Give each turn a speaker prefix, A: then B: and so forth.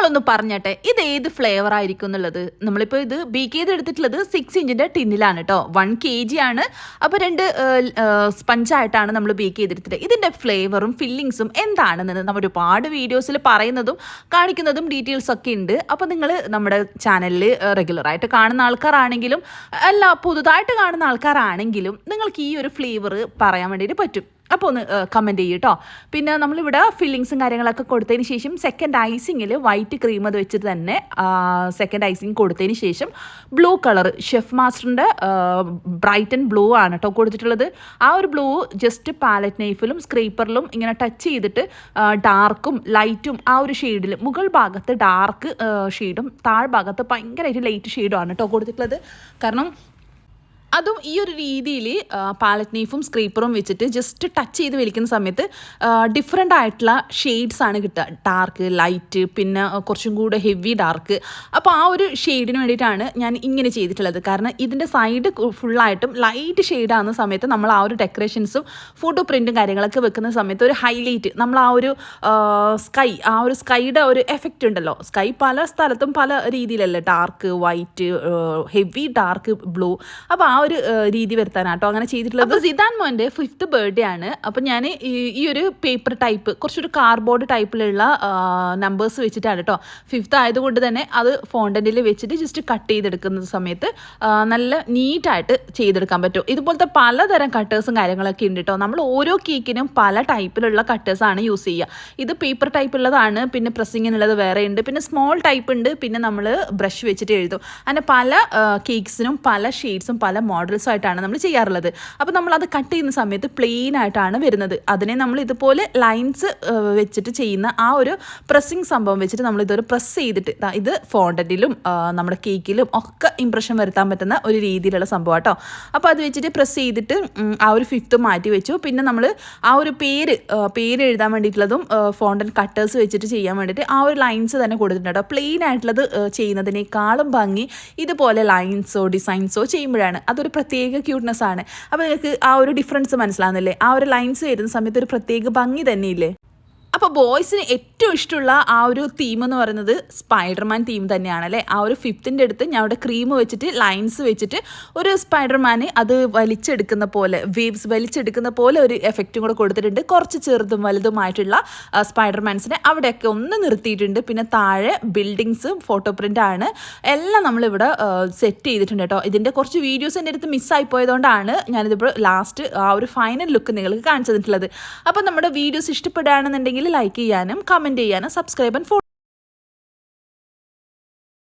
A: നിങ്ങളൊന്ന് പറഞ്ഞട്ടെ ഇത് ഏത് ഫ്ലേവർ ആയിരിക്കും എന്നുള്ളത്. നമ്മളിപ്പോൾ ഇത് ബേക്ക് ചെയ്തെടുത്തിട്ടുള്ളത് 6 ഇഞ്ചിൻ്റെ ടിന്നിലാണ് കേട്ടോ. 1 kg ആണ്. അപ്പോൾ 2 സ്പഞ്ചായിട്ടാണ് നമ്മൾ ബേക്ക് ചെയ്തെടുത്തിട്ട്. ഇതിൻ്റെ ഫ്ലേവറും ഫില്ലിങ്സും എന്താണെന്ന് നമ്മൾ ഒരുപാട് വീഡിയോസിൽ പറയുന്നതും കാണിക്കുന്നതും ഡീറ്റെയിൽസ് ഒക്കെ ഉണ്ട്. അപ്പോൾ നിങ്ങൾ നമ്മുടെ ചാനലിൽ റെഗുലറായിട്ട് കാണുന്ന ആൾക്കാരാണെങ്കിലും അല്ല പുതുതായിട്ട് കാണുന്ന ആൾക്കാരാണെങ്കിലും നിങ്ങൾക്ക് ഈ ഒരു ഫ്ലേവർ പറയാൻ വേണ്ടിയിട്ട് പറ്റും. അപ്പോൾ ഒന്ന് കമൻറ്റ് ചെയ്യും കേട്ടോ. പിന്നെ നമ്മളിവിടെ ഫില്ലിങ്സും കാര്യങ്ങളൊക്കെ കൊടുത്തതിന് ശേഷം സെക്കൻഡ് ഐസിങ്ങിൽ വൈറ്റ് ക്രീം അത് വെച്ചിട്ട് തന്നെ സെക്കൻഡ് ഐസിങ് കൊടുത്തതിന് ശേഷം ബ്ലൂ കളർ ഷെഫ് മാസ്റ്ററിൻ്റെ ബ്രൈറ്റ് ആൻഡ് ബ്ലൂ ആണ് കേട്ടോ കൊടുത്തിട്ടുള്ളത്. ആ ഒരു ബ്ലൂ ജസ്റ്റ് പാലറ്റ് നൈഫിലും സ്ക്രീപ്പറിലും ഇങ്ങനെ ടച്ച് ചെയ്തിട്ട് ഡാർക്കും ലൈറ്റും ആ ഒരു ഷെയ്ഡിൽ മുകൾ ഭാഗത്ത് ഡാർക്ക് ഷെയ്ഡും താഴ്ഭാഗത്ത് ഭയങ്കരമായിട്ട് ലൈറ്റ് ഷെയ്ഡും ആണ് കേട്ടോ കൊടുത്തിട്ടുള്ളത്. കാരണം അതും ഈ ഒരു രീതിയിൽ പാലറ്റ് നൈഫും സ്ക്രീപ്പറും വെച്ചിട്ട് ജസ്റ്റ് ടച്ച് ചെയ്ത് വലിക്കുന്ന സമയത്ത് ഡിഫറെൻ്റ് ആയിട്ടുള്ള ഷെയ്ഡ്സ് ആണ് കിട്ടുക. ഡാർക്ക് ലൈറ്റ് പിന്നെ കുറച്ചും കൂടെ ഹെവി ഡാർക്ക്. അപ്പോൾ ആ ഒരു ഷെയ്ഡിന് വേണ്ടിയിട്ടാണ് ഞാൻ ഇങ്ങനെ ചെയ്തിട്ടുള്ളത്. കാരണം ഇതിൻ്റെ സൈഡ് ഫുള്ളായിട്ടും ലൈറ്റ് ഷെയ്ഡാകുന്ന സമയത്ത് നമ്മൾ ആ ഒരു ഡെക്കറേഷൻസും ഫോട്ടോ പ്രിൻറ്റും കാര്യങ്ങളൊക്കെ വെക്കുന്ന സമയത്ത് ഒരു ഹൈലൈറ്റ് നമ്മൾ ആ ഒരു സ്കൈയുടെ ഒരു എഫക്റ്റ് ഉണ്ടല്ലോ. സ്കൈ പല സ്ഥലത്തും പല രീതിയിലല്ലേ, dark white heavy dark blue. അപ്പോൾ ആ ഒരു രീതി വരുത്താനാട്ടോ അങ്ങനെ ചെയ്തിട്ടുള്ളത്. അപ്പോൾ സിദാൻ മോൻ്റെ 5th ബർത്ത്ഡേ ആണ്. അപ്പോൾ ഞാൻ ഈ ഒരു പേപ്പർ ടൈപ്പ് കുറച്ചൊരു കാർഡ്ബോർഡ് ടൈപ്പിലുള്ള നമ്പേഴ്സ് വെച്ചിട്ടാണ് കേട്ടോ. 5th ആയതുകൊണ്ട് തന്നെ അത് ഫോണ്ടൻറ്റിൽ വെച്ചിട്ട് ജസ്റ്റ് കട്ട് ചെയ്തെടുക്കുന്ന സമയത്ത് നല്ല നീറ്റായിട്ട് ചെയ്തെടുക്കാൻ പറ്റും. ഇതുപോലത്തെ പലതരം കട്ടേഴ്സും കാര്യങ്ങളൊക്കെ ഉണ്ട് കേട്ടോ. നമ്മൾ ഓരോ കേക്കിനും പല ടൈപ്പിലുള്ള കട്ടേഴ്സാണ് യൂസ് ചെയ്യുക. ഇത് പേപ്പർ ടൈപ്പ് ഉള്ളതാണ്, പിന്നെ പ്രസ്സിങ്ങിനുള്ളത് വേറെ ഉണ്ട്, പിന്നെ സ്മോൾ ടൈപ്പ് ഉണ്ട്, പിന്നെ നമ്മൾ ബ്രഷ് വെച്ചിട്ട് എഴുതും. അങ്ങനെ പല കേക്ക്സിനും പല ഷെയ്ഡ്സും പല മോഡൽസ് ആയിട്ടാണ് നമ്മൾ ചെയ്യാറുള്ളത്. അപ്പോൾ നമ്മൾ അത് കട്ട് ചെയ്യുന്ന സമയത്ത് പ്ലെയിൻ ആയിട്ടാണ് വരുന്നത്. അതിനെ നമ്മൾ ഇതുപോലെ ലൈൻസ് വെച്ചിട്ട് ചെയ്യുന്ന ആ ഒരു പ്രസ്സിങ് സംഭവം വെച്ചിട്ട് നമ്മൾ ഇതൊരു പ്രസ് ചെയ്തിട്ട് ഇത് ഫോണ്ടന്റിലും നമ്മുടെ കേക്കിലും ഒക്കെ ഇംപ്രഷൻ വരുത്താൻ പറ്റുന്ന ഒരു രീതിയിലുള്ള സംഭവം കേട്ടോ. അപ്പോൾ അത് വെച്ചിട്ട് പ്രസ് ചെയ്തിട്ട് ആ ഒരു 5th മാറ്റി വെച്ചു. പിന്നെ നമ്മൾ ആ ഒരു പേര് എഴുതാൻ വേണ്ടിയിട്ടുള്ളതും ഫോണ്ടന്റ് കട്ടേഴ്സ് വെച്ചിട്ട് ചെയ്യാൻ വേണ്ടിയിട്ട് ആ ഒരു ലൈൻസ് തന്നെ കൊടുത്തിട്ടുണ്ട് കേട്ടോ. പ്ലെയിൻ ആയിട്ടുള്ളത് ചെയ്യുന്നതിനേക്കാളും ഭംഗി ഇതുപോലെ ലൈൻസോ ഡിസൈൻസോ ചെയ്യുമ്പോഴാണ്. അതൊരു പ്രത്യേക ക്യൂട്ട്നെസ് ആണ്. അപ്പോൾ നിങ്ങൾക്ക് ആ ഒരു ഡിഫറൻസ് മനസ്സിലാവുന്നില്ലേ? ആ ഒരു ലൈൻസ് വരുന്ന സമയത്ത് ഒരു പ്രത്യേക ഭംഗി തന്നെയില്ലേ? അപ്പോൾ ബോയ്സിന് ഏറ്റവും ഇഷ്ടമുള്ള ആ ഒരു തീം എന്ന് പറയുന്നത് സ്പൈഡർമാൻ തീം തന്നെയാണ് അല്ലേ. ആ ഒരു 5th അടുത്ത് ഞാൻ അവിടെ ക്രീം വെച്ചിട്ട് ലൈൻസ് വെച്ചിട്ട് ഒരു സ്പൈഡർമാന് അത് വലിച്ചെടുക്കുന്ന പോലെ വേവ്സ് വലിച്ചെടുക്കുന്ന പോലെ ഒരു എഫക്റ്റും കൂടെ കൊടുത്തിട്ടുണ്ട്. കുറച്ച് ചെറുതും വലുതുമായിട്ടുള്ള സ്പൈഡർമാൻസിനെ അവിടെയൊക്കെ ഒന്ന് നിർത്തിയിട്ടുണ്ട്. പിന്നെ താഴെ ബിൽഡിങ്സും ഫോട്ടോ പ്രിൻ്റാണ് എല്ലാം നമ്മളിവിടെ സെറ്റ് ചെയ്തിട്ടുണ്ട് കേട്ടോ. ഇതിൻ്റെ കുറച്ച് വീഡിയോസ് എൻ്റെ അടുത്ത് മിസ്സായി പോയതുകൊണ്ടാണ് ഞാനിതിപ്പോൾ ലാസ്റ്റ് ആ ഒരു ഫൈനൽ ലുക്ക് നിങ്ങൾക്ക് കാണിച്ചു തന്നിട്ടുള്ളത്. അപ്പോൾ നമ്മുടെ വീഡിയോസ് ഇഷ്ടപ്പെടുകയാണെന്നുണ്ടെങ്കിൽ ലൈക്ക് ചെയ്യാനും കമൻറ്റ് ചെയ്യാനും സബ്സ്ക്രൈബ് ആൻഡ് ഫോളോ